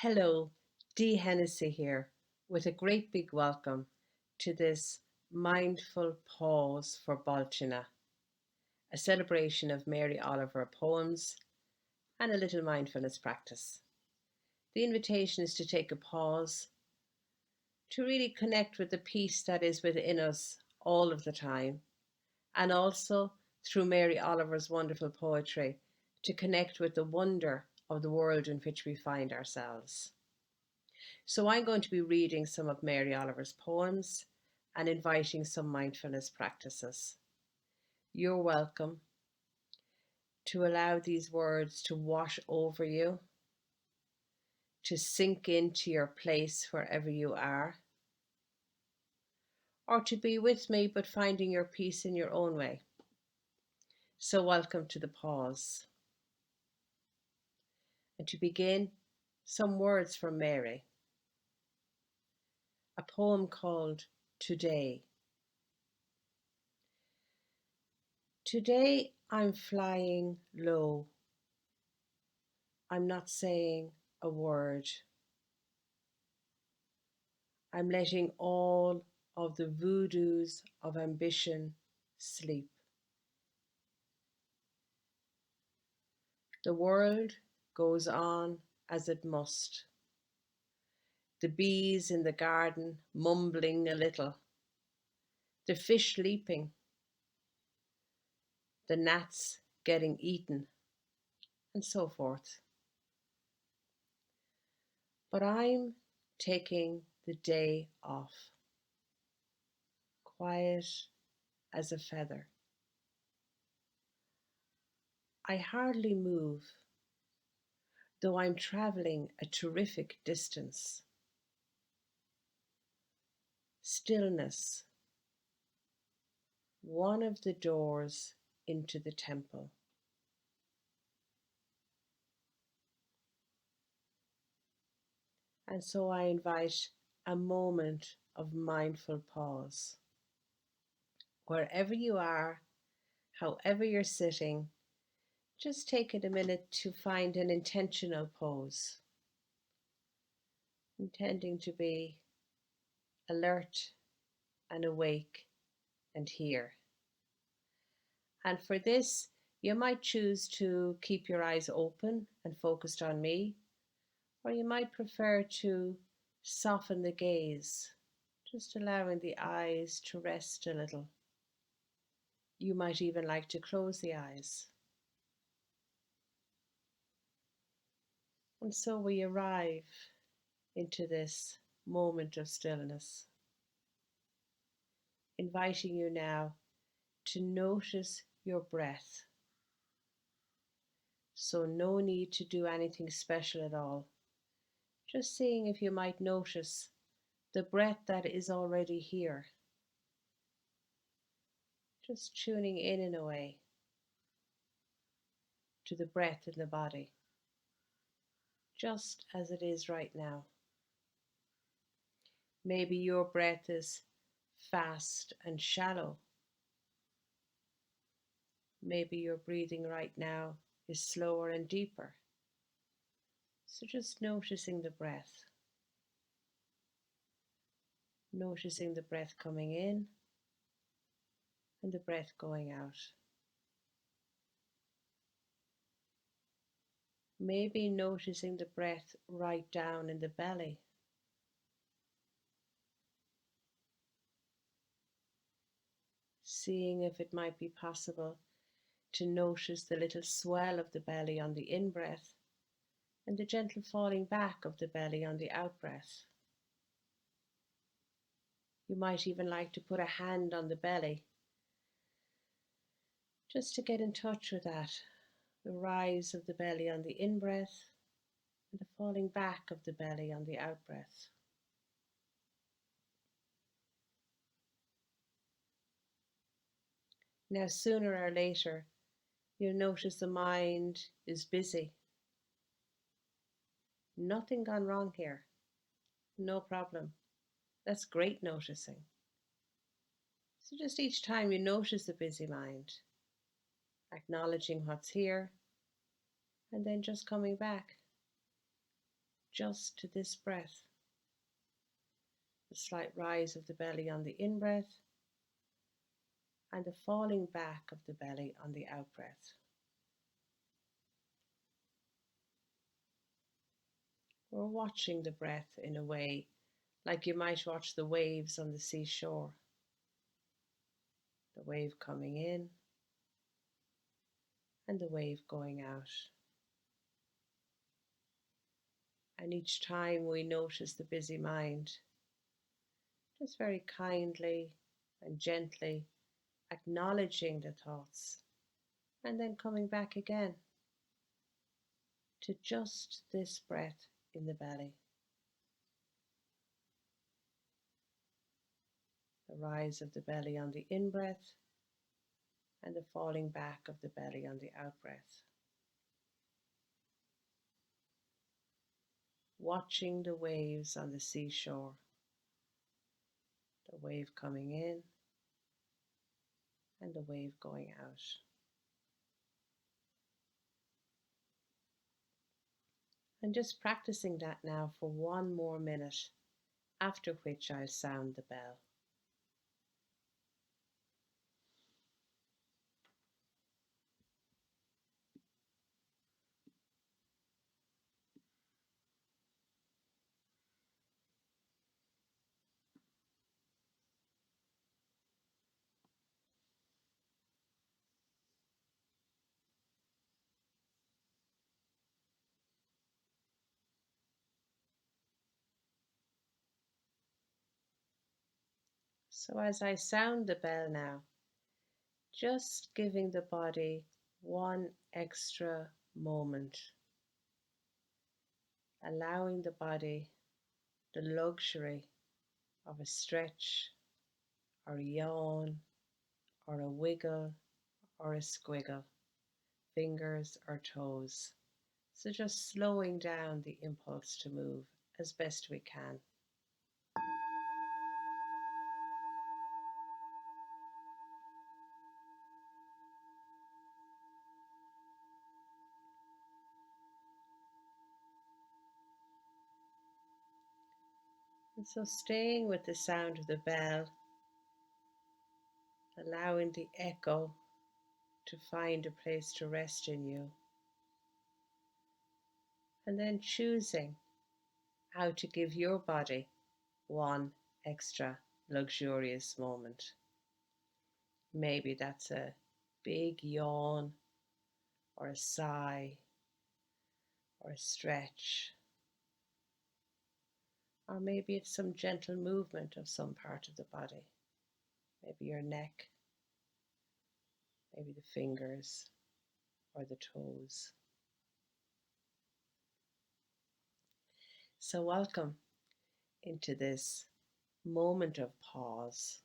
Hello, Dee Hennessy here with a great big welcome to this mindful pause for Bealtaine, a celebration of Mary Oliver poems and a little mindfulness practice. The invitation is to take a pause, to really connect with the peace that is within us all of the time, and also through Mary Oliver's wonderful poetry, to connect with the wonder of the world in which we find ourselves. So I'm going to be reading some of Mary Oliver's poems and inviting some mindfulness practices. You're welcome to allow these words to wash over you, to sink into your place wherever you are, or to be with me but finding your peace in your own way. So welcome to the pause. And to begin, some words from Mary, a poem called Today. Today I'm flying low. I'm not saying a word. I'm letting all of the voodoos of ambition sleep. The world goes on as it must. The bees in the garden mumbling a little, the fish leaping, the gnats getting eaten, and so forth. But I'm taking the day off, quiet as a feather. I hardly move, though I'm travelling a terrific distance. Stillness, one of the doors into the temple. And so I invite a moment of mindful pause. Wherever you are, however you're sitting, just take it a minute to find an intentional pose, intending to be alert and awake and here. And for this, you might choose to keep your eyes open and focused on me, or you might prefer to soften the gaze, just allowing the eyes to rest a little. You might even like to close the eyes. And so we arrive into this moment of stillness, inviting you now to notice your breath. So no need to do anything special at all. Just seeing if you might notice the breath that is already here. Just tuning in a way to the breath in the body, just as it is right now. Maybe your breath is fast and shallow. Maybe your breathing right now is slower and deeper. So just noticing the breath. Noticing the breath coming in and the breath going out. Maybe noticing the breath right down in the belly. Seeing if it might be possible to notice the little swell of the belly on the in-breath and the gentle falling back of the belly on the out-breath. You might even like to put a hand on the belly just to get in touch with that, the rise of the belly on the in-breath and the falling back of the belly on the out-breath. Now, sooner or later, you'll notice the mind is busy. Nothing gone wrong here. No problem. That's great noticing. So just each time you notice the busy mind, acknowledging what's here, and then just coming back. just to this breath. The slight rise of the belly on the in breath and the falling back of the belly on the out breath. We're watching the breath in a way like you might watch the waves on the seashore. The wave coming in and the wave going out. And each time we notice the busy mind, just very kindly and gently acknowledging the thoughts and then coming back again to just this breath in the belly. The rise of the belly on the in breath and the falling back of the belly on the out breath. Watching the waves on the seashore, the wave coming in and the wave going out. And just practicing that now for 1 more minute, after which I'll sound the bell. So as I sound the bell now, just giving the body one extra moment, allowing the body the luxury of a stretch or a yawn or a wiggle or a squiggle, fingers or toes. So just slowing down the impulse to move as best we can. And so staying with the sound of the bell, allowing the echo to find a place to rest in you, and then choosing how to give your body one extra luxurious moment. Maybe that's a big yawn or a sigh or a stretch, or maybe it's some gentle movement of some part of the body, maybe your neck, maybe the fingers or the toes. So welcome into this moment of pause,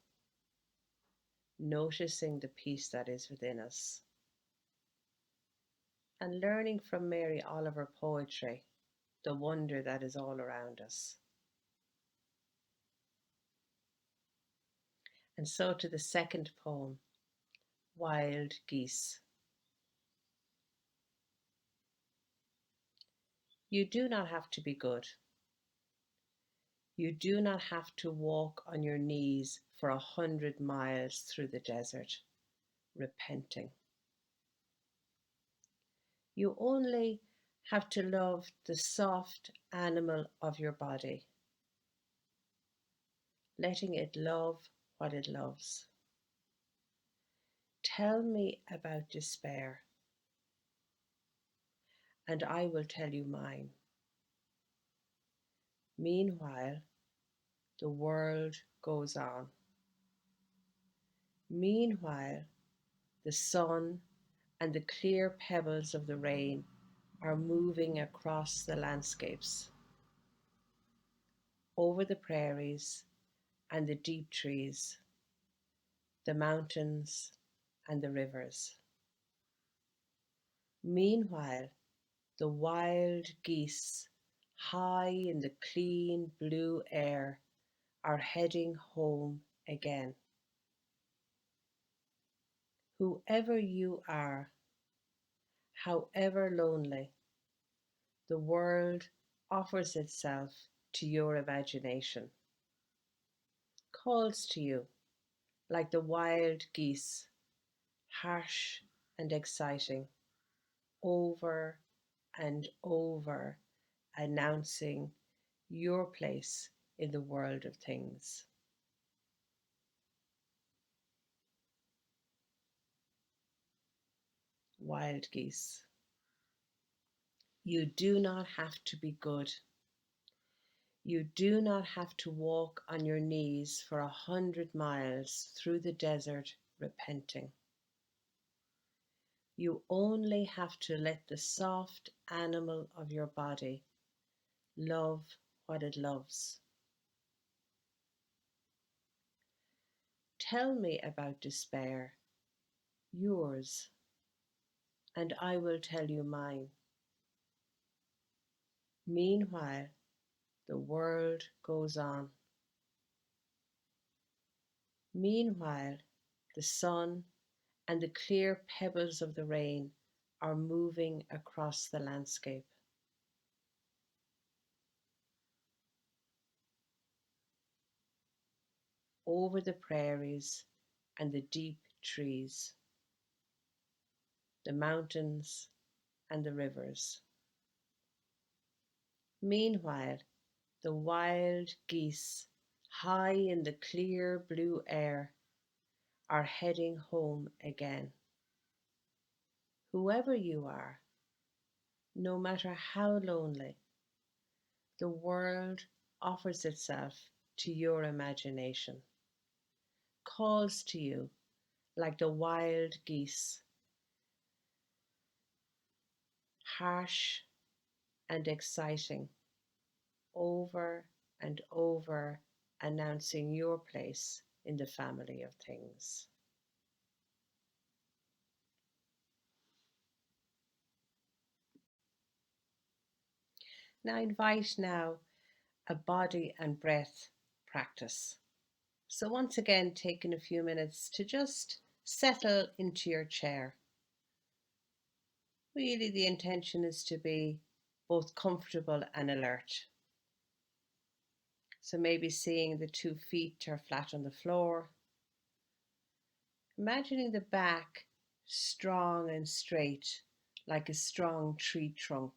noticing the peace that is within us and learning from Mary Oliver poetry, the wonder that is all around us. And so to the second poem, Wild Geese. You do not have to be good. You do not have to walk on your knees for 100 miles through the desert, repenting. You only have to love the soft animal of your body, letting it love what it loves. Tell me about despair, and I will tell you mine. Meanwhile, the world goes on. Meanwhile, the sun and the clear pebbles of the rain are moving across the landscapes, over the prairies and the deep trees, the mountains and the rivers. Meanwhile, the wild geese, high in the clean blue air, are heading home again. Whoever you are, however lonely, the world offers itself to your imagination, calls to you like the wild geese, harsh and exciting, over and over, announcing your place in the world of things. Wild geese. You do not have to be good. You do not have to walk on your knees for 100 miles through the desert repenting. You only have to let the soft animal of your body love what it loves. Tell me about despair, yours, and I will tell you mine. Meanwhile, the world goes on. Meanwhile, the sun and the clear pebbles of the rain are moving across the landscape. Over the prairies and the deep trees, the mountains and the rivers. Meanwhile, the wild geese, high in the clear blue air, are heading home again. Whoever you are, no matter how lonely, the world offers itself to your imagination, calls to you like the wild geese, harsh and exciting, over and over, announcing your place in the family of things. Now invite a body and breath practice. So once again, taking a few minutes to just settle into your chair. Really, the intention is to be both comfortable and alert. So maybe seeing the 2 feet are flat on the floor. Imagining the back strong and straight, like a strong tree trunk.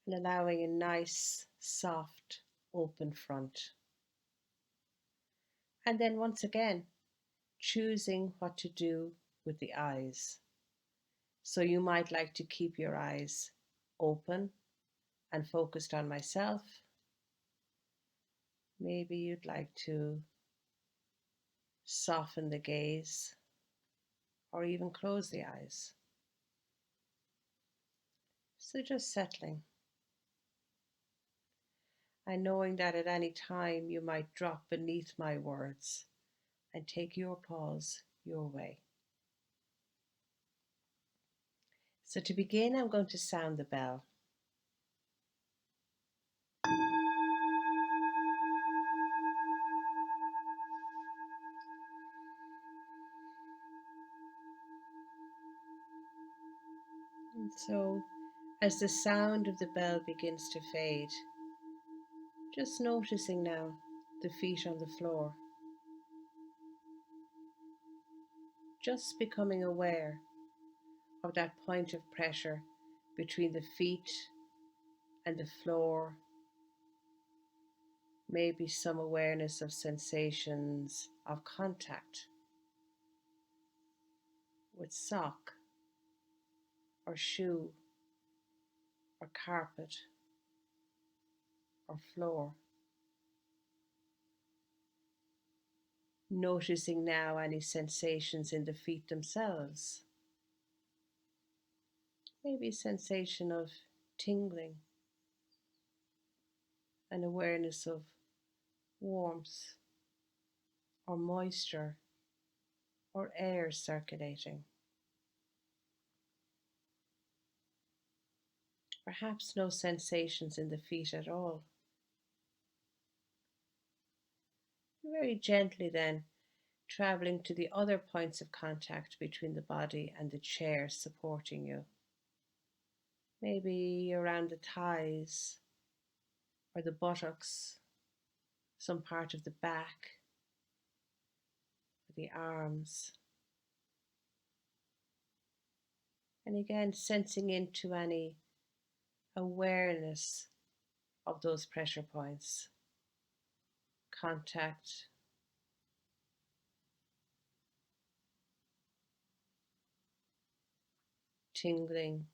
And allowing a nice, soft, open front. And then once again, choosing what to do with the eyes. So you might like to keep your eyes open and focused on myself. Maybe you'd like to soften the gaze or even close the eyes. So just settling and knowing that at any time you might drop beneath my words and take your pause your way. So to begin, I'm going to sound the bell. And so as the sound of the bell begins to fade, just noticing now the feet on the floor. Just becoming aware of that point of pressure between the feet and the floor. Maybe some awareness of sensations of contact with sock or shoe or carpet or floor. Noticing now any sensations in the feet themselves. Maybe a sensation of tingling, an awareness of warmth or moisture or air circulating. Perhaps no sensations in the feet at all. Very gently then, traveling to the other points of contact between the body and the chair supporting you. maybe around the thighs or the buttocks, some part of the back, the arms. And again, sensing into any awareness of those pressure points, contact, tingling,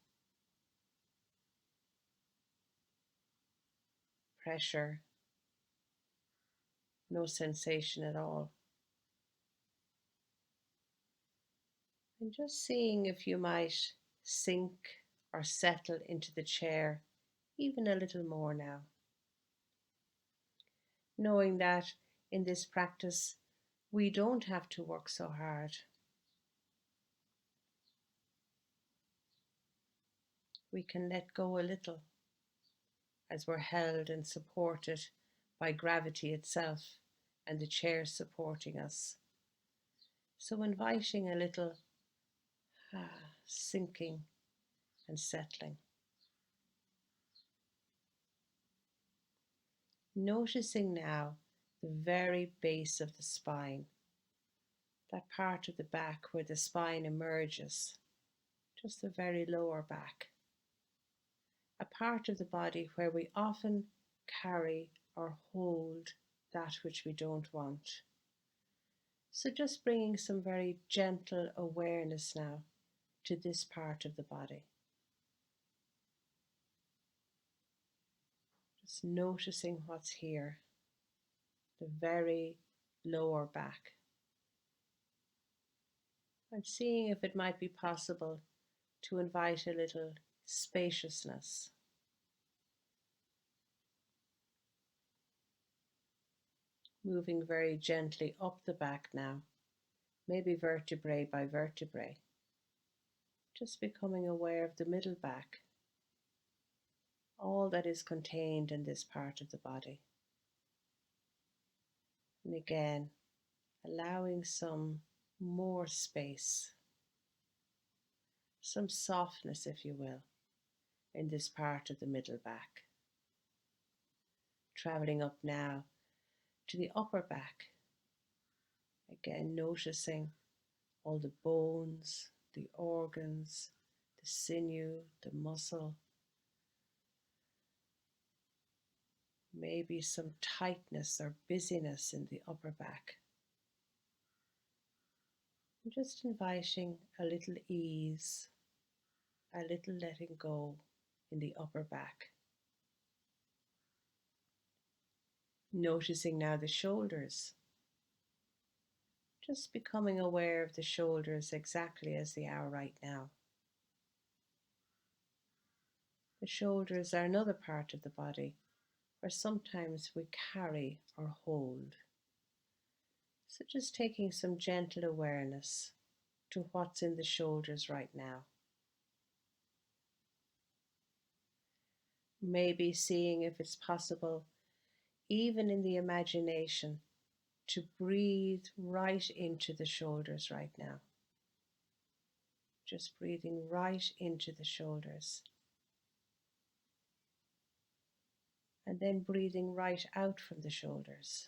pressure, no sensation at all. And just seeing if you might sink or settle into the chair even a little more now. Knowing that in this practice, we don't have to work so hard. We can let go a little as we're held and supported by gravity itself and the chair supporting us. So inviting a little sinking and settling. Noticing now the very base of the spine, that part of the back where the spine emerges, just the very lower back. A part of the body where we often carry or hold that which we don't want. So just bringing some very gentle awareness now to this part of the body. Just noticing what's here, the very lower back. And seeing if it might be possible to invite a little spaciousness. Moving very gently up the back now, maybe vertebrae by vertebrae. Just becoming aware of the middle back, all that is contained in this part of the body. And again, allowing some more space, some softness, if you will, in this part of the middle back. Traveling up now to the upper back. Again, noticing all the bones, the organs, the sinew, the muscle. Maybe some tightness or busyness in the upper back. And just inviting a little ease, a little letting go in the upper back. Noticing now the shoulders. Just becoming aware of the shoulders exactly as they are right now. The shoulders are another part of the body where sometimes we carry or hold. So just taking some gentle awareness to what's in the shoulders right now. Maybe seeing if it's possible, even in the imagination, to breathe right into the shoulders right now. Just breathing right into the shoulders. And then breathing right out from the shoulders.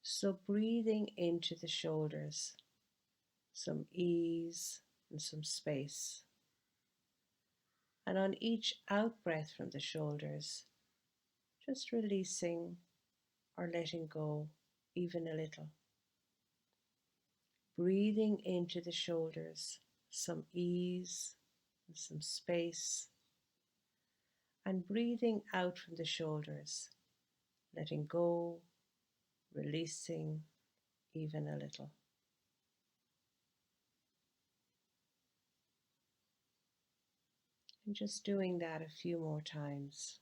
So breathing into the shoulders, some ease and some space. And on each out breath from the shoulders, just releasing or letting go even a little. Breathing into the shoulders, some ease and some space. And breathing out from the shoulders, letting go, releasing even a little. And just doing that a few more times.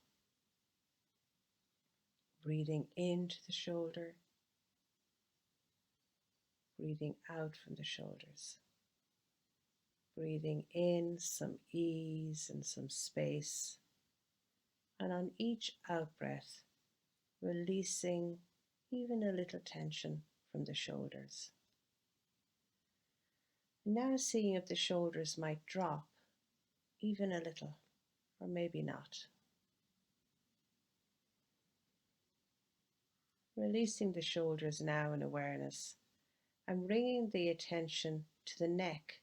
Breathing into the shoulder, breathing out from the shoulders. Breathing in some ease and some space. And on each out breath, releasing even a little tension from the shoulders. Now seeing if the shoulders might drop even a little, or maybe not. Releasing the shoulders now in awareness and bringing the attention to the neck.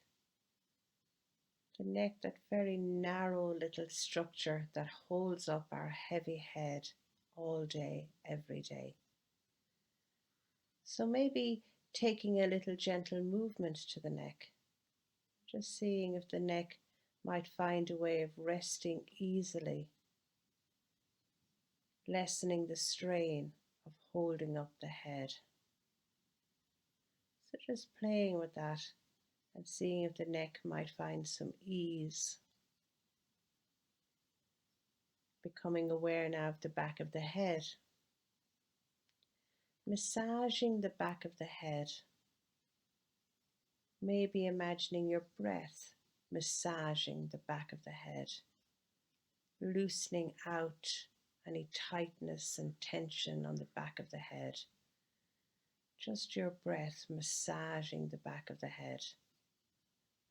The neck, that very narrow little structure that holds up our heavy head all day, every day. So maybe taking a little gentle movement to the neck, just seeing if the neck might find a way of resting easily, lessening the strain of holding up the head. So just playing with that and seeing if the neck might find some ease. Becoming aware now of the back of the head. Massaging the back of the head. Maybe imagining your breath massaging the back of the head, loosening out any tightness and tension on the back of the head. Just your breath massaging the back of the head.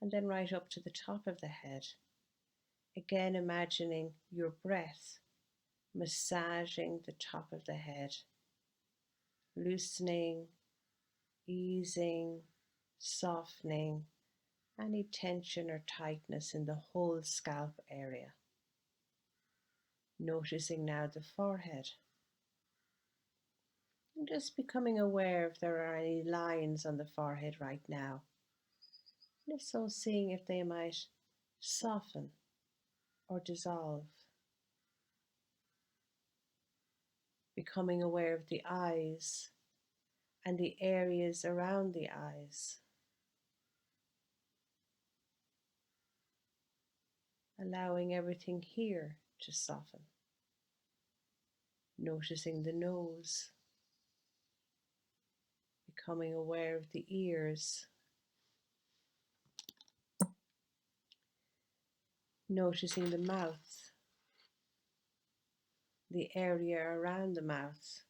And then right up to the top of the head. Again, imagining your breath massaging the top of the head, loosening, easing, softening any tension or tightness in the whole scalp area. Noticing now the forehead. And just becoming aware if there are any lines on the forehead right now. And if so, seeing if they might soften or dissolve. Becoming aware of the eyes and the areas around the eyes. Allowing everything here to soften. Noticing the nose. Becoming aware of the ears. Noticing the mouth. The area around the mouth.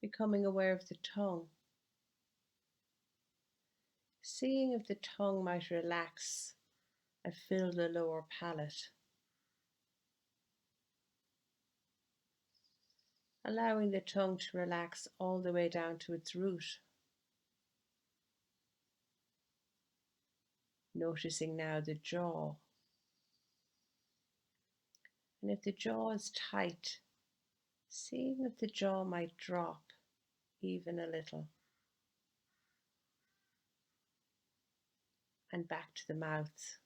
Becoming aware of the tongue. Seeing if the tongue might relax and fill the lower palate. Allowing the tongue to relax all the way down to its root. Noticing now the jaw. And if the jaw is tight, seeing if the jaw might drop even a little. And back to the mouth.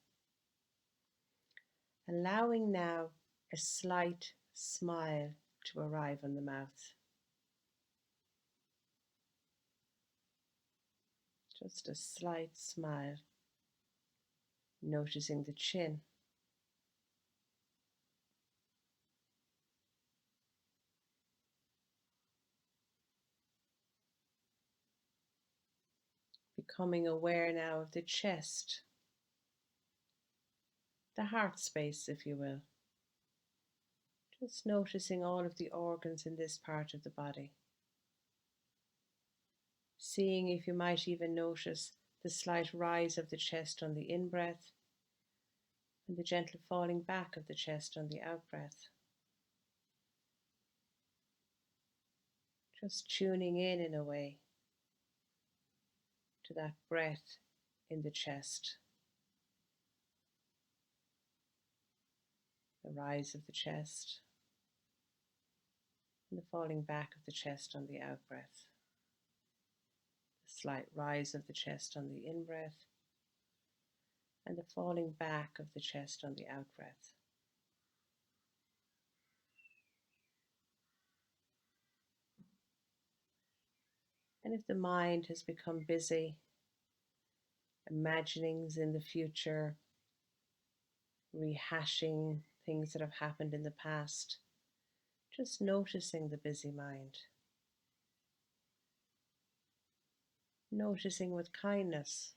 Allowing now a slight smile to arrive on the mouth. Just a slight smile. Noticing the chin. Becoming aware now of the chest. The heart space, if you will. Just noticing all of the organs in this part of the body. Seeing if you might even notice the slight rise of the chest on the in-breath and the gentle falling back of the chest on the out-breath. Just tuning in a way to that breath in the chest. The rise of the chest and the falling back of the chest on the out-breath. The slight rise of the chest on the in-breath and the falling back of the chest on the out-breath. And if the mind has become busy, imaginings in the future, rehashing things that have happened in the past, just noticing the busy mind. Noticing with kindness.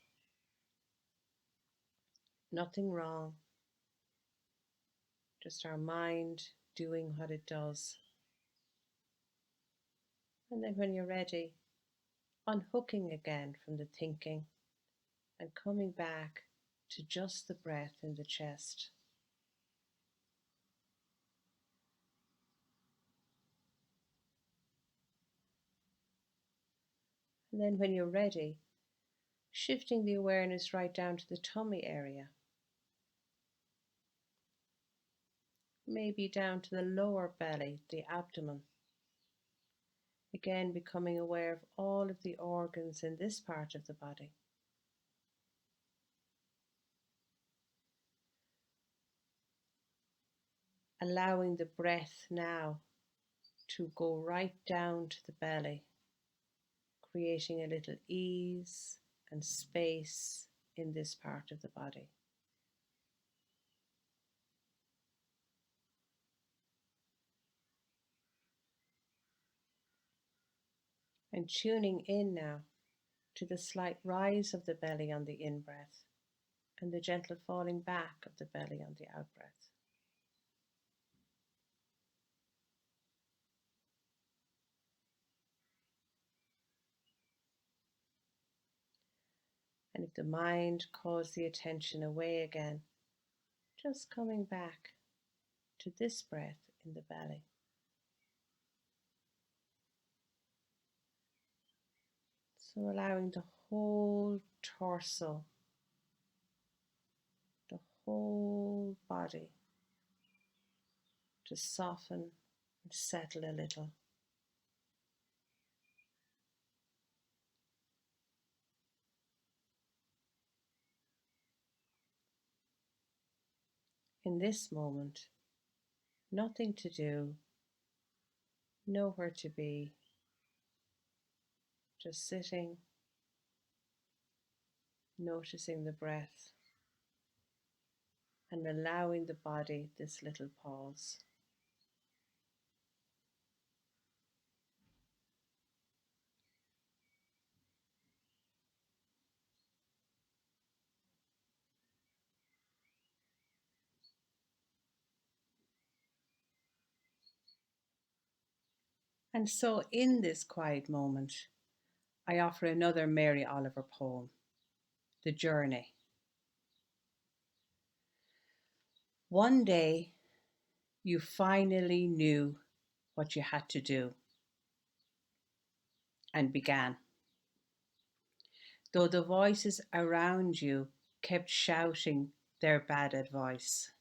Nothing wrong. Just our mind doing what it does. And then when you're ready, unhooking again from the thinking and coming back to just the breath in the chest. And then when you're ready, shifting the awareness right down to the tummy area, maybe down to the lower belly, the abdomen. Again, becoming aware of all of the organs in this part of the body. Allowing the breath now to go right down to the belly, creating a little ease and space in this part of the body. And tuning in now to the slight rise of the belly on the in-breath and the gentle falling back of the belly on the out-breath. And if the mind calls the attention away again, just coming back to this breath in the belly. So allowing the whole torso, the whole body to soften and settle a little. In this moment, nothing to do, nowhere to be, just sitting, noticing the breath, and allowing the body this little pause. And so, in this quiet moment, I offer another Mary Oliver poem, The Journey. One day, you finally knew what you had to do and began. Though the voices around you kept shouting their bad advice,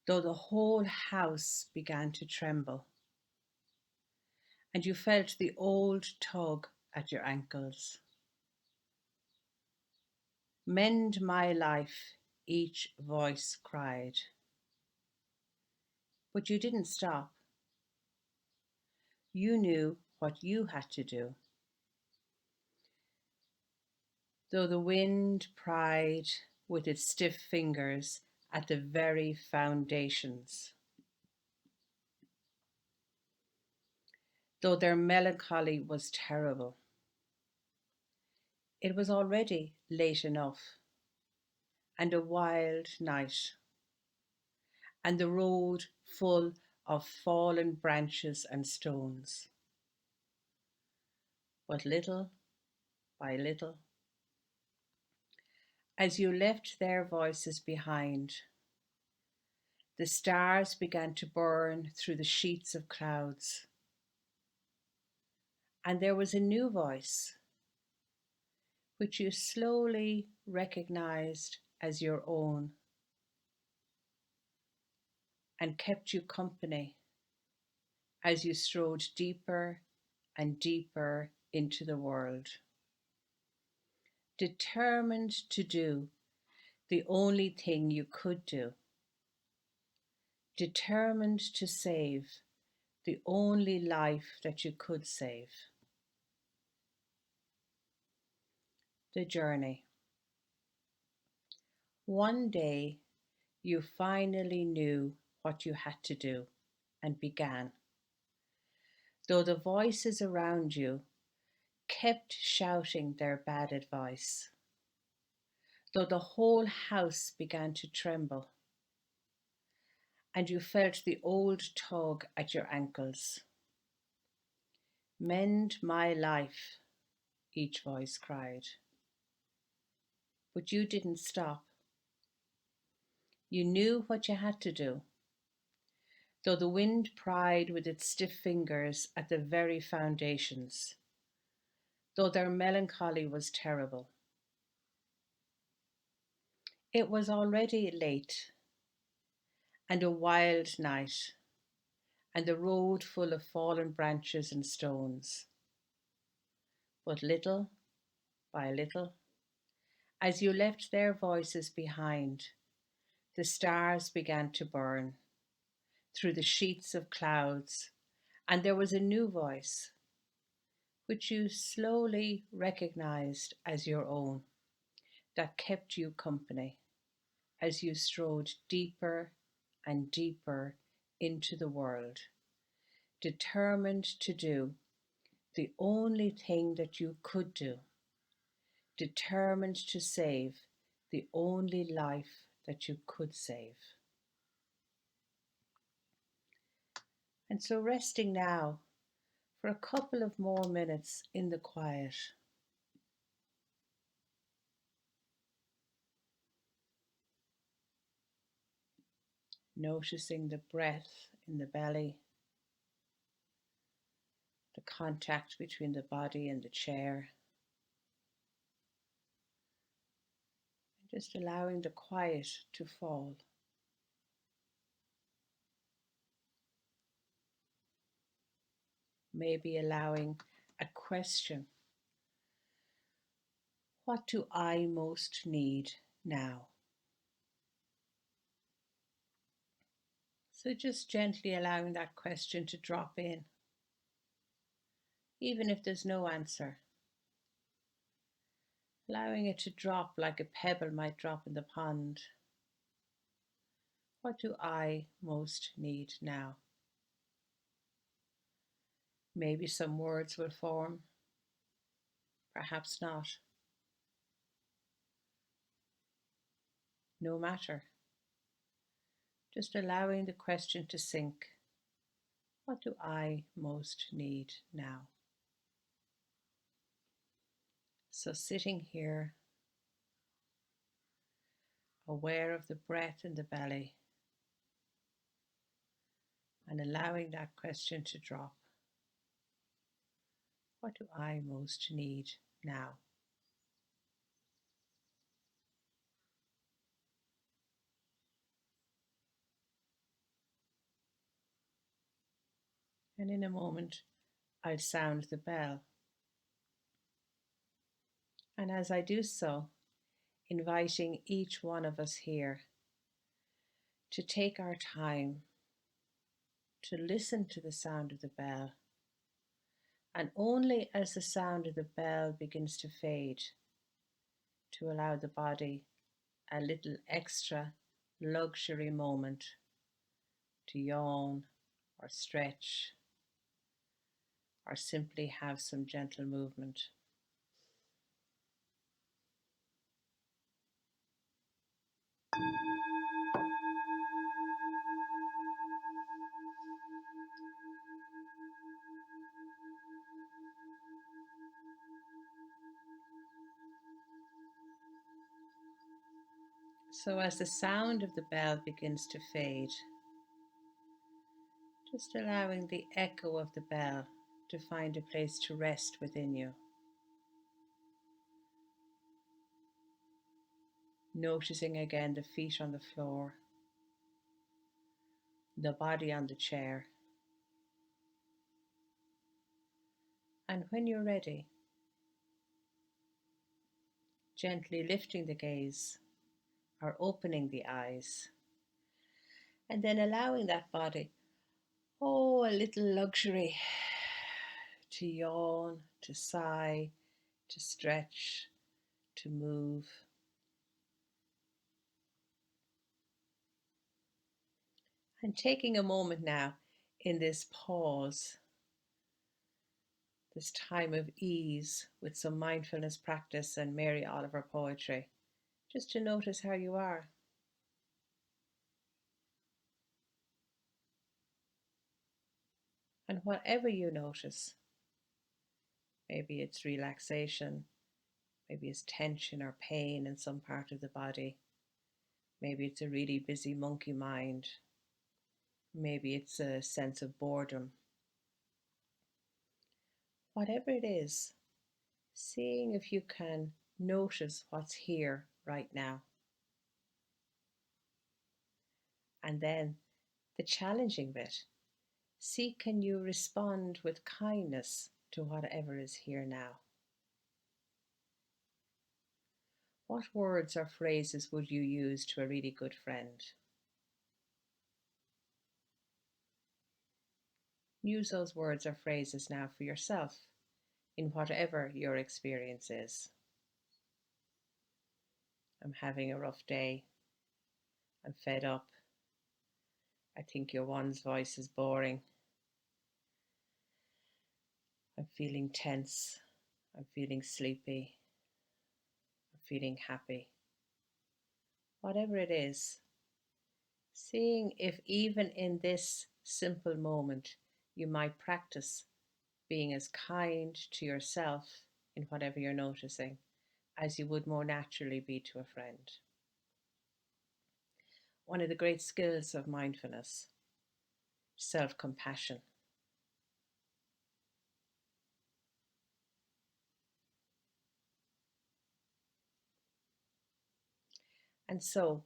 though the whole house began to tremble, and you felt the old tug at your ankles. Mend my life, each voice cried. But you didn't stop. You knew what you had to do. Though the wind pried with its stiff fingers at the very foundations, though their melancholy was terrible, it was already late enough, and a wild night, and the road full of fallen branches and stones. But little by little, as you left their voices behind, the stars began to burn through the sheets of clouds, and there was a new voice, which you slowly recognized as your own, and kept you company as you strode deeper and deeper into the world, determined to do the only thing you could do, determined to save the only life that you could save. The journey. One day you finally knew what you had to do and began, though the voices around you kept shouting their bad advice, though the whole house began to tremble, and you felt the old tug at your ankles. Mend my life, each voice cried. but you didn't stop. You knew what you had to do, though the wind pried with its stiff fingers at the very foundations, though their melancholy was terrible. It was already late, and a wild night, and the road full of fallen branches and stones. But little by little, as you left their voices behind, the stars began to burn through the sheets of clouds, and there was a new voice, which you slowly recognized as your own, that kept you company as you strode deeper and deeper into the world, determined to do the only thing that you could do, determined to save the only life that you could save. And so, resting now for a couple of more minutes in the quiet, noticing the breath in the belly, the contact between the body and the chair, just allowing the quiet to fall. Maybe allowing a question: what do I most need now? So just gently allowing that question to drop in, even if there's no answer. Allowing it to drop like a pebble might drop in the pond. What do I most need now? Maybe some words will form, perhaps not. No matter. Just allowing the question to sink. What do I most need now? So sitting here, aware of the breath in the belly, and allowing that question to drop. What do I most need now? And in a moment, I'll sound the bell. And as I do so, inviting each one of us here to take our time to listen to the sound of the bell. And only as the sound of the bell begins to fade, to allow the body a little extra luxury moment to yawn or stretch or simply have some gentle movement. So as the sound of the bell begins to fade, just allowing the echo of the bell to find a place to rest within you. Noticing again the feet on the floor, the body on the chair. And when you're ready, gently lifting the gaze or opening the eyes, and then allowing that body, a little luxury to yawn, to sigh, to stretch, to move. And taking a moment now in this pause, this time of ease with some mindfulness practice and Mary Oliver poetry, just to notice how you are. And whatever you notice, maybe it's relaxation, Maybe it's tension or pain in some part of the body. Maybe it's a really busy monkey mind. Maybe it's a sense of boredom. Whatever it is, seeing if you can notice what's here right now. And then the challenging bit, see, can you respond with kindness to whatever is here now? What words or phrases would you use to a really good friend? Use those words or phrases now for yourself in whatever your experience is. I'm having a rough day. I'm fed up. I think your one's voice is boring. I'm feeling tense. I'm feeling sleepy. I'm feeling happy. Whatever it is, seeing if even in this simple moment you might practice being as kind to yourself in whatever you're noticing as you would more naturally be to a friend. One of the great skills of mindfulness, self-compassion. And so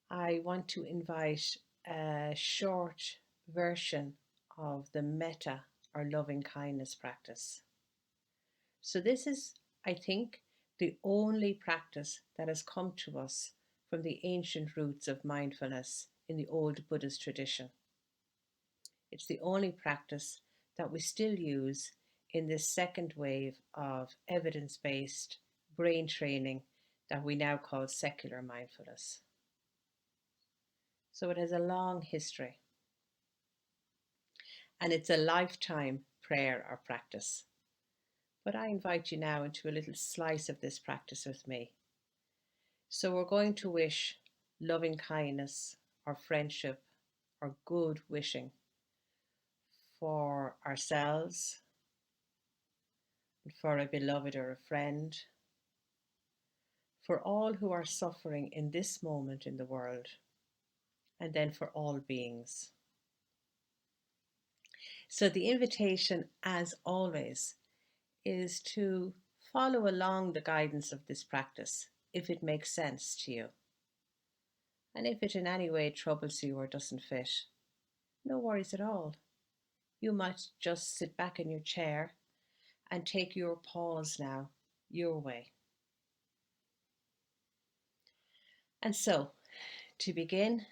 I want to invite a short version of the metta or loving kindness practice. So this is, I think, the only practice that has come to us from the ancient roots of mindfulness in the old Buddhist tradition. It's the only practice that we still use in this second wave of evidence-based brain training that we now call secular mindfulness. So it has a long history, and it's a lifetime prayer or practice. But I invite you now into a little slice of this practice with me. So we're going to wish loving kindness or friendship or good wishing for ourselves and for a beloved or a friend, for all who are suffering in this moment in the world, and then for all beings. So the invitation, as always, is to follow along the guidance of this practice if it makes sense to you. And if it in any way troubles you or doesn't fit, no worries at all. You might just sit back in your chair and take your pause now, your way. And so, to begin,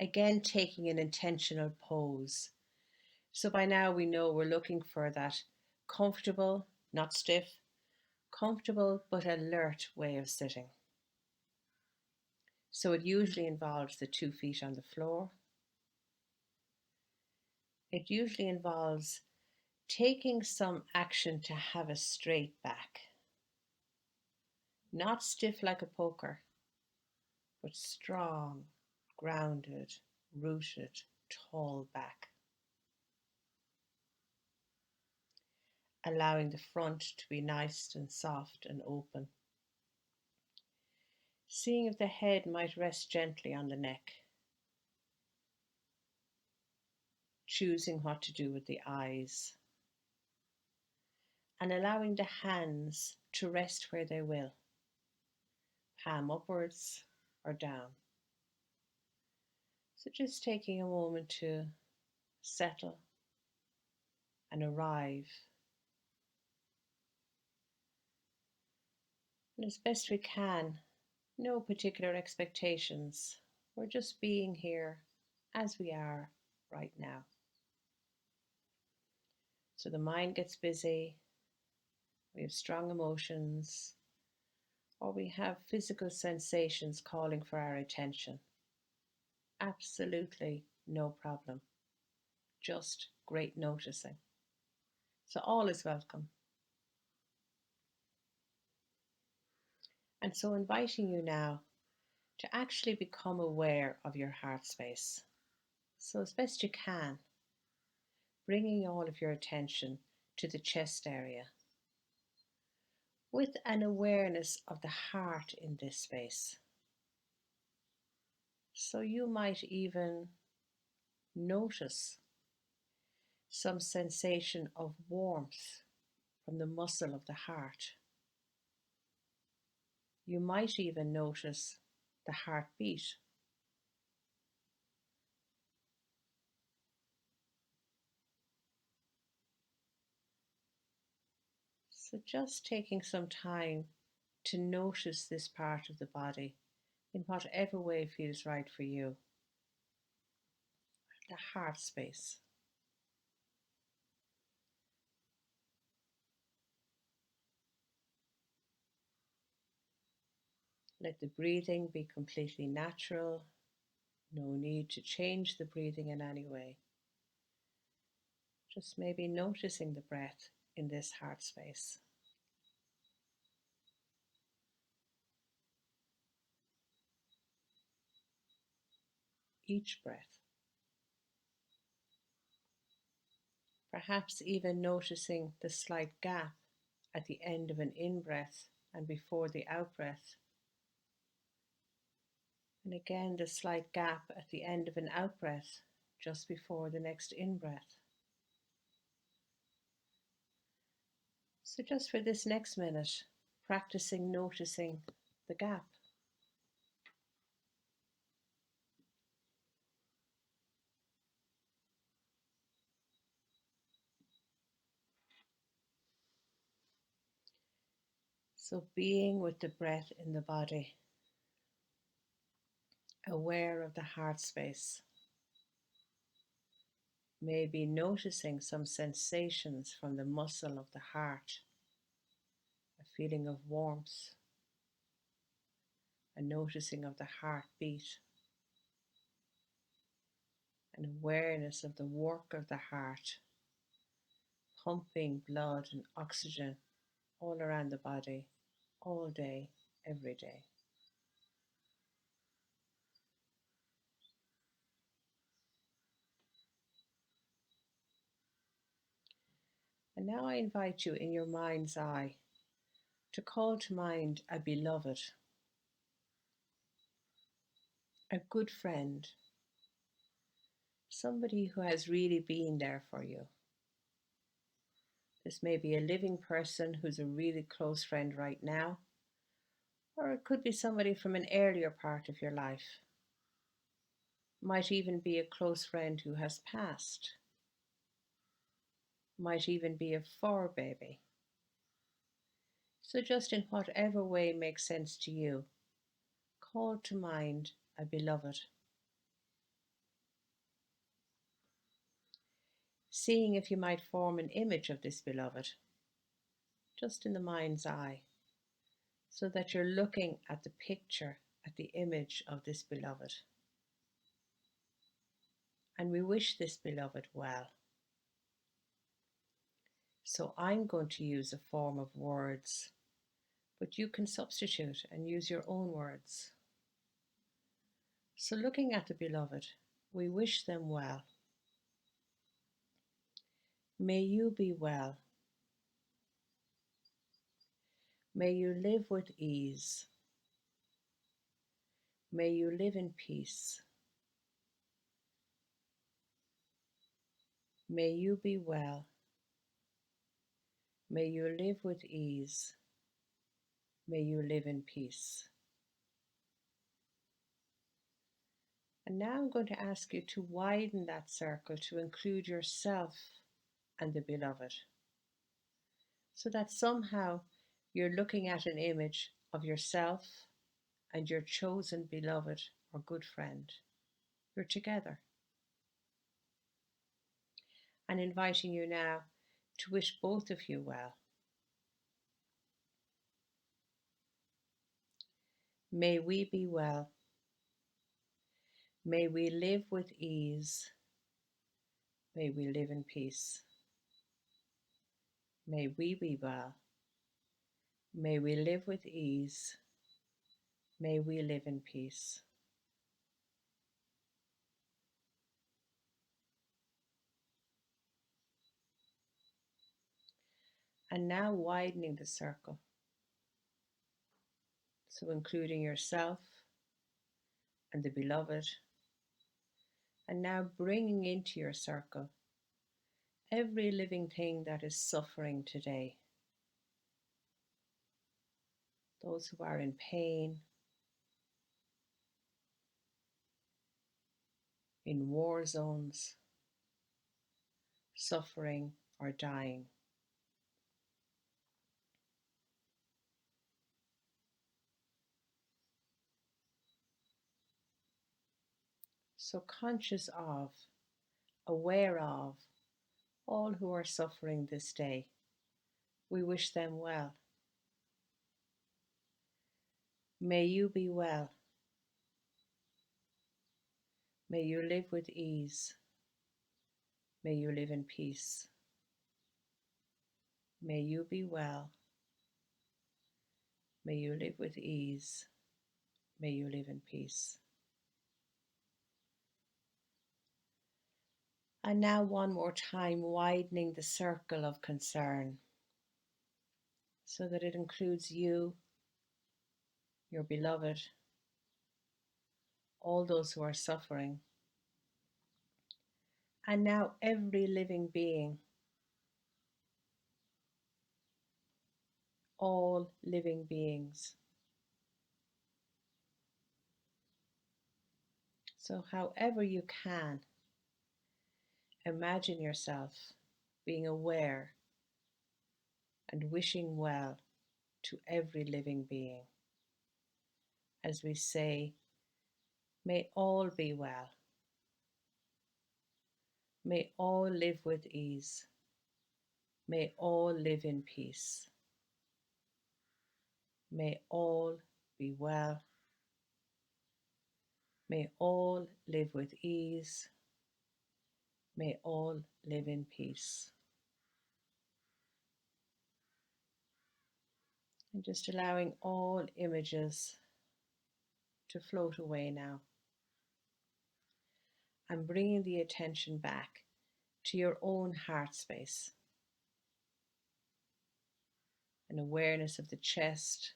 again taking an intentional pose. So by now we know we're looking for that comfortable, not stiff, comfortable but alert way of sitting. So it usually involves the 2 feet on the floor. It usually involves taking some action to have a straight back. Not stiff like a poker, but strong, grounded, rooted, tall back. Allowing the front to be nice and soft and open. Seeing if the head might rest gently on the neck. Choosing what to do with the eyes. And allowing the hands to rest where they will. Palm upwards or down. So just taking a moment to settle and arrive. And as best we can, no particular expectations. We're just being here as we are right now. So the mind gets busy, we have strong emotions, or we have physical sensations calling for our attention. Absolutely no problem. Just great noticing. So all is welcome. And so inviting you now to actually become aware of your heart space. So as best you can, bringing all of your attention to the chest area, with an awareness of the heart in this space. So you might even notice some sensation of warmth from the muscle of the heart. You might even notice the heartbeat. So just taking some time to notice this part of the body in whatever way feels right for you, the heart space. Let the breathing be completely natural. No need to change the breathing in any way. Just maybe noticing the breath in this heart space. Each breath. Perhaps even noticing the slight gap at the end of an in breath and before the out breath. And again, the slight gap at the end of an out breath just before the next in breath. So, just for this next minute, practicing noticing the gap. So, being with the breath in the body, aware of the heart space, maybe noticing some sensations from the muscle of the heart, a feeling of warmth, a noticing of the heartbeat, an awareness of the work of the heart, pumping blood and oxygen all around the body, all day, every day. And now I invite you in your mind's eye to call to mind a beloved, a good friend, somebody who has really been there for you. This may be a living person who's a really close friend right now, or it could be somebody from an earlier part of your life. Might even be a close friend who has passed. Might even be a fur baby. So just in whatever way makes sense to you, call to mind a beloved. Seeing if you might form an image of this beloved, just in the mind's eye, so that you're looking at the picture, at the image of this beloved. And we wish this beloved well. So I'm going to use a form of words, but you can substitute and use your own words. So looking at the beloved, we wish them well. May you be well. May you live with ease. May you live in peace. May you be well. May you live with ease. May you live in peace. And now I'm going to ask you to widen that circle to include yourself and the beloved, so that somehow you're looking at an image of yourself and your chosen beloved or good friend. You're together. And inviting you now to wish both of you well. May we be well. May we live with ease. May we live in peace. May we be well. May we live with ease. May we live in peace. And now widening the circle So, including yourself and the beloved, and now bringing into your circle every living thing that is suffering today, those who are in pain, in war zones, suffering or dying. So conscious of, aware of all who are suffering this day. We wish them well. May you be well. May you live with ease. May you live in peace. May you be well. May you live with ease. May you live in peace. And now, one more time, widening the circle of concern so that it includes you, your beloved, all those who are suffering, and now every living being, all living beings. So, however you can, imagine yourself being aware and wishing well to every living being. As we say, may all be well. May all live with ease. May all live in peace. May all be well. May all live with ease. May all live in peace. And just allowing all images to float away now. And bringing the attention back to your own heart space. An awareness of the chest,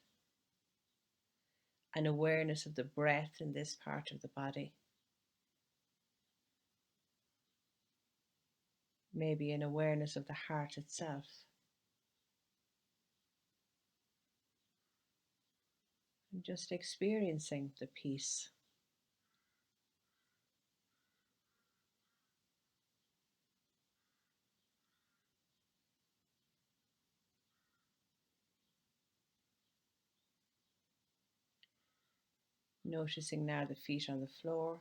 an awareness of the breath in this part of the body. Maybe an awareness of the heart itself. And just experiencing the peace. Noticing now the feet on the floor,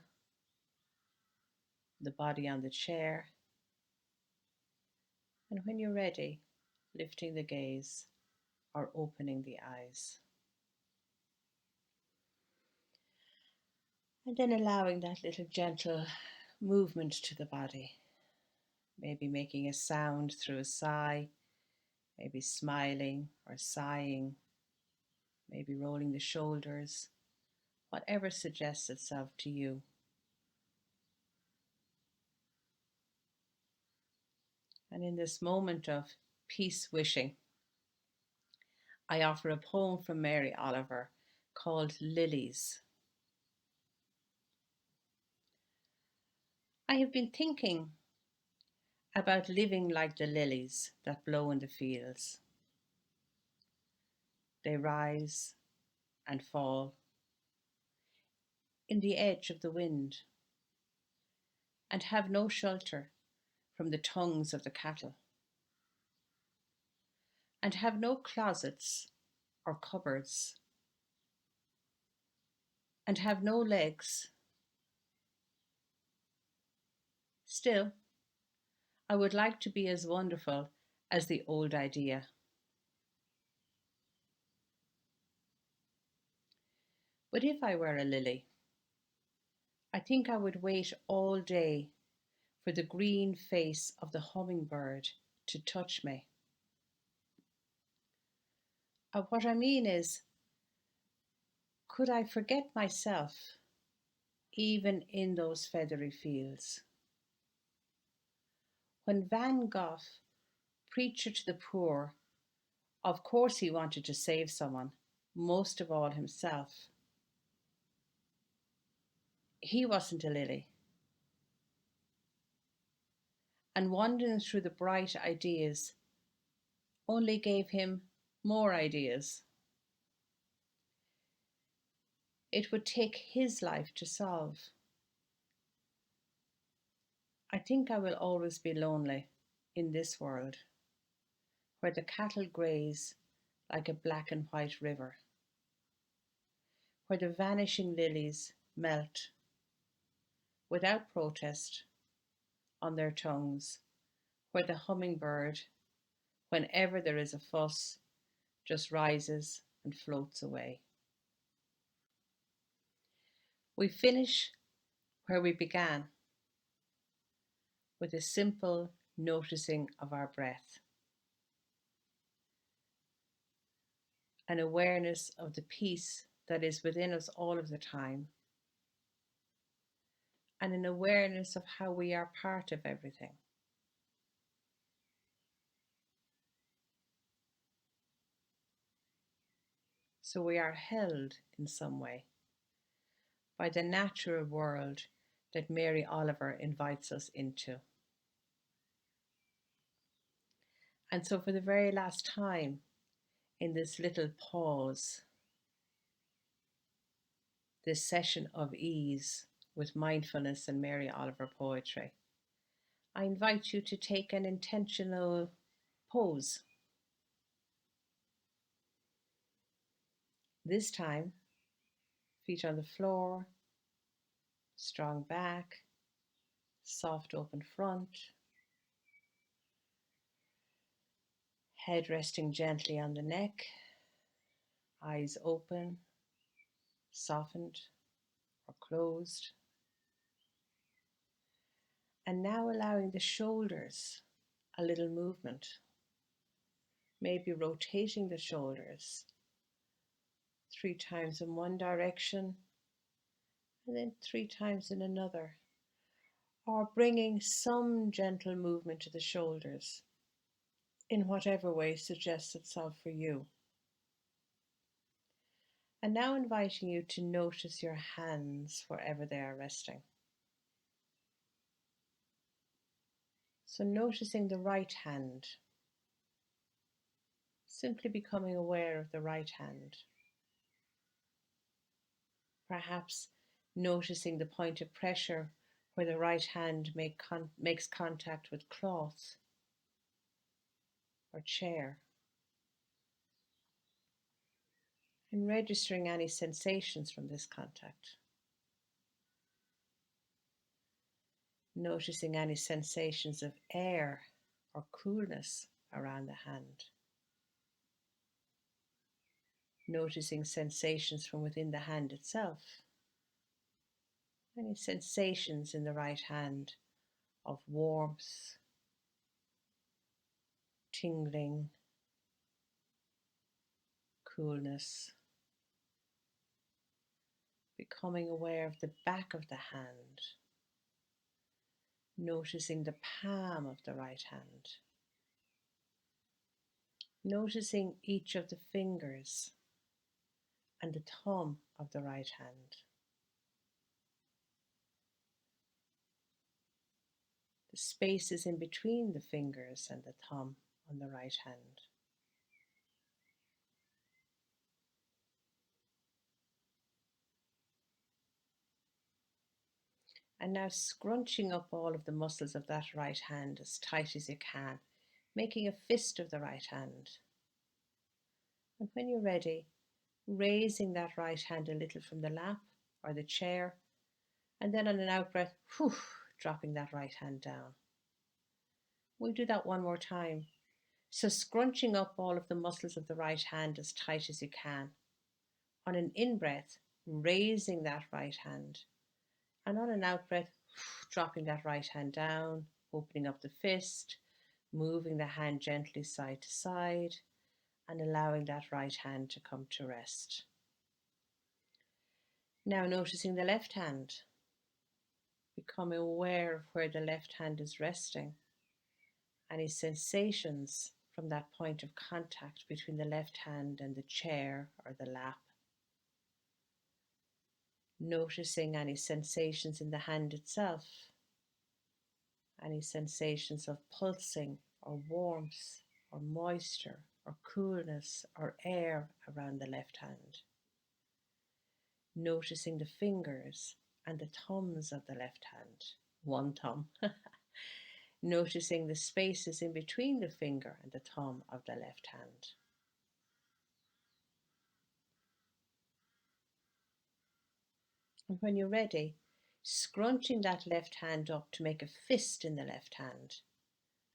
the body on the chair, and when you're ready, lifting the gaze or opening the eyes. And then allowing that little gentle movement to the body, maybe making a sound through a sigh, maybe smiling or sighing, maybe rolling the shoulders, whatever suggests itself to you. And in this moment of peace wishing, I offer a poem from Mary Oliver called Lilies. I have been thinking about living like the lilies that blow in the fields. They rise and fall in the edge of the wind and have no shelter from the tongues of the cattle, and have no closets or cupboards, and have no legs. Still, I would like to be as wonderful as the old idea. But if I were a lily, I think I would wait all day for the green face of the hummingbird to touch me. What I mean is, could I forget myself even in those feathery fields? When Van Gogh, preacher to the poor, of course he wanted to save someone, most of all himself. He wasn't a lily, and wandering through the bright ideas only gave him more ideas. It would take his life to solve. I think I will always be lonely in this world where the cattle graze like a black and white river, where the vanishing lilies melt without protest on their tongues, where the hummingbird, whenever there is a fuss, just rises and floats away. We finish where we began, with a simple noticing of our breath, an awareness of the peace that is within us all of the time, and an awareness of how we are part of everything. So we are held in some way by the natural world that Mary Oliver invites us into. And so, for the very last time in this little pause, this session of ease with mindfulness and Mary Oliver poetry, I invite you to take an intentional pose. This time, feet on the floor, strong back, soft open front, head resting gently on the neck, eyes open, softened or closed. And now allowing the shoulders a little movement, maybe rotating the shoulders 3 times in one direction and then 3 times in another, or bringing some gentle movement to the shoulders in whatever way suggests itself for you. And now inviting you to notice your hands wherever they are resting. So noticing the right hand, simply becoming aware of the right hand. Perhaps noticing the point of pressure where the right hand makes contact with cloth or chair, and registering any sensations from this contact. Noticing any sensations of air or coolness around the hand. Noticing sensations from within the hand itself. Any sensations in the right hand of warmth, tingling, coolness. Becoming aware of the back of the hand. Noticing the palm of the right hand. Noticing each of the fingers and the thumb of the right hand. The spaces in between the fingers and the thumb on the right hand. And now scrunching up all of the muscles of that right hand as tight as you can, making a fist of the right hand. And when you're ready, raising that right hand a little from the lap or the chair, and then on an out breath, dropping that right hand down. We'll do that one more time. So scrunching up all of the muscles of the right hand as tight as you can. On an in-breath, raising that right hand. And on an out-breath, dropping that right hand down, opening up the fist, moving the hand gently side to side, and allowing that right hand to come to rest. Now noticing the left hand. Become aware of where the left hand is resting. Any sensations from that point of contact between the left hand and the chair or the lap. Noticing any sensations in the hand itself, any sensations of pulsing or warmth or moisture or coolness or air around the left hand. Noticing the fingers and the thumbs of the left hand, one thumb. Noticing the spaces in between the finger and the thumb of the left hand. And when you're ready, scrunching that left hand up to make a fist in the left hand.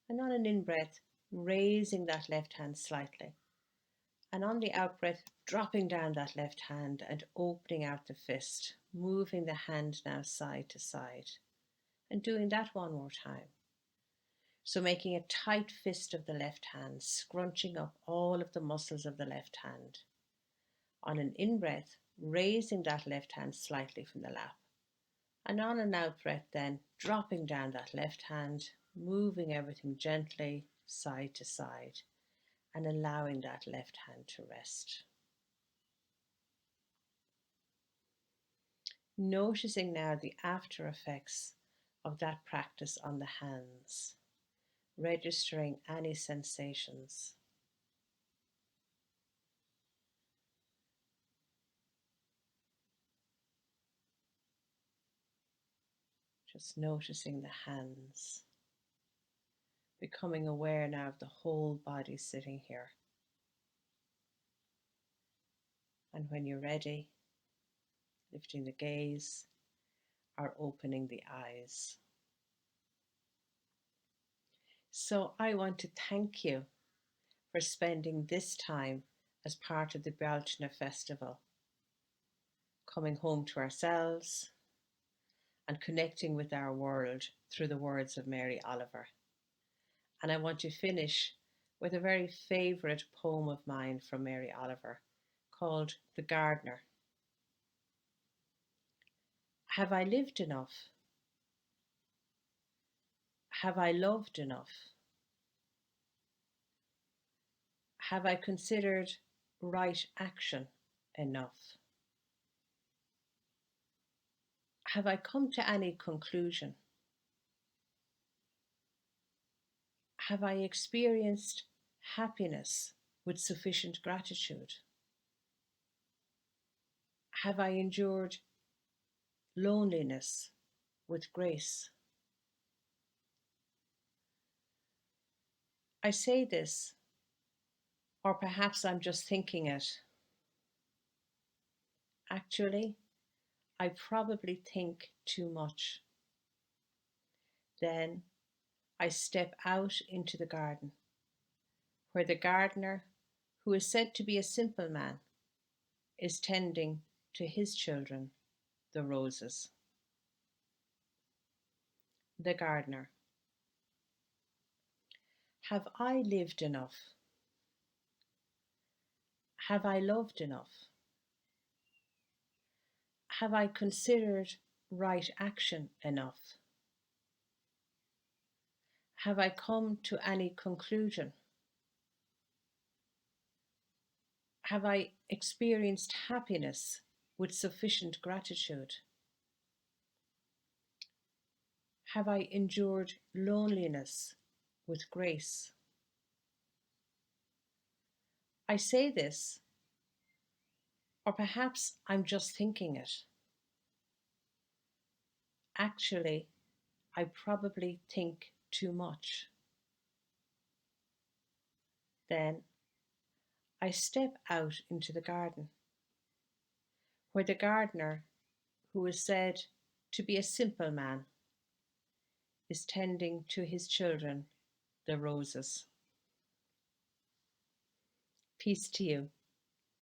And on an in-breath, raising that left hand slightly. And on the out-breath, dropping down that left hand and opening out the fist, moving the hand now side to side. And doing that one more time. So making a tight fist of the left hand, scrunching up all of the muscles of the left hand. On an in-breath, raising that left hand slightly from the lap. And on an out-breath then, dropping down that left hand, moving everything gently side to side and allowing that left hand to rest. Noticing now the after effects of that practice on the hands, registering any sensations. Just noticing the hands, becoming aware now of the whole body sitting here. And when you're ready, lifting the gaze or opening the eyes. So I want to thank you for spending this time as part of the Bealtaine Festival, coming home to ourselves and connecting with our world through the words of Mary Oliver. And I want to finish with a very favourite poem of mine from Mary Oliver called The Gardener. Have I lived enough? Have I loved enough? Have I considered right action enough? Have I come to any conclusion? Have I experienced happiness with sufficient gratitude? Have I endured loneliness with grace? I say this, or perhaps I'm just thinking it. Actually, I probably think too much. Then I step out into the garden, where the gardener, who is said to be a simple man, is tending to his children, the roses. The gardener. Have I lived enough? Have I loved enough? Have I considered right action enough? Have I come to any conclusion? Have I experienced happiness with sufficient gratitude? Have I endured loneliness with grace? I say this, or perhaps I'm just thinking it. Actually, I probably think too much. Then I step out into the garden, where the gardener, who is said to be a simple man, is tending to his children, the roses. Peace to you.